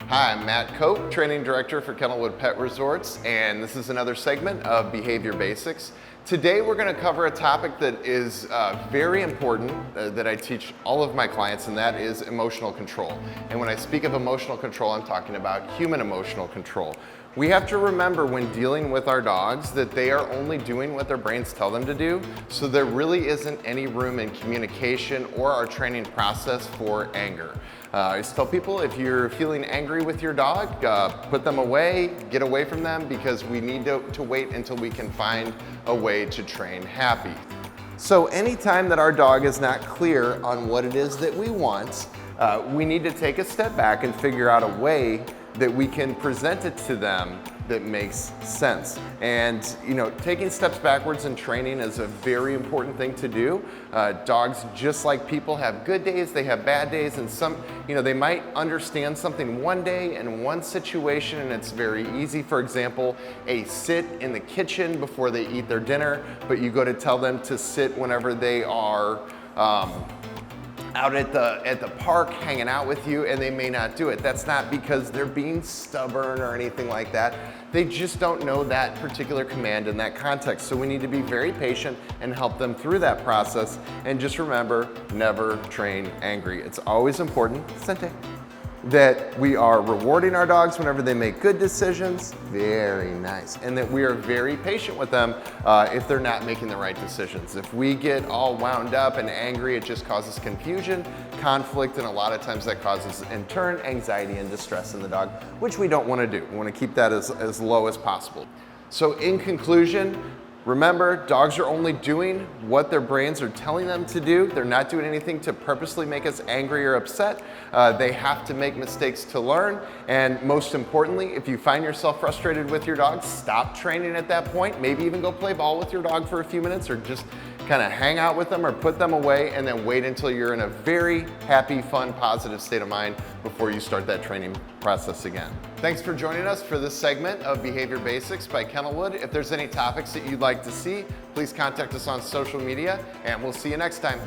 Hi, I'm Matt Cope, Training Director for Kennelwood Pet Resorts, and this is another segment of Behavior Basics. Today we're going to cover a topic that is very important that I teach all of my clients, and that is emotional control. And when I speak of emotional control, I'm talking about human emotional control. We have to remember when dealing with our dogs that they are only doing what their brains tell them to do, so there really isn't any room in communication or our training process for anger. I always tell people, if you're feeling angry with your dog, put them away, get away from them, because we need to wait until we can find a way to train happy. So anytime that our dog is not clear on what it is that we want, we need to take a step back and figure out a way that we can present it to them that makes sense. And taking steps backwards in training is a very important thing to do. Dogs, just like people, have good days, they have bad days, and they might understand something one day in one situation and it's very easy. For example, a sit in the kitchen before they eat their dinner, but you go to tell them to sit whenever they are out at the park hanging out with you, and they may not do it. That's not because they're being stubborn or anything like that. They just don't know that particular command in that context. So we need to be very patient and help them through that process. And just remember, never train angry. It's always important, Sente, that we are rewarding our dogs whenever they make good decisions, very nice, and that we are very patient with them if they're not making the right decisions. If we get all wound up and angry, it just causes confusion, conflict, and a lot of times that causes, in turn, anxiety and distress in the dog, which we don't want to do. We want to keep that as low as possible. So in conclusion, remember, dogs are only doing what their brains are telling them to do. They're not doing anything to purposely make us angry or upset. They have to make mistakes to learn. And most importantly, if you find yourself frustrated with your dog, stop training at that point. Maybe even go play ball with your dog for a few minutes, or just kind of hang out with them or put them away, and then wait until you're in a very happy, fun, positive state of mind before you start that training process again. Thanks for joining us for this segment of Behavior Basics by Kennelwood. If there's any topics that you'd like to see, please contact us on social media, and we'll see you next time.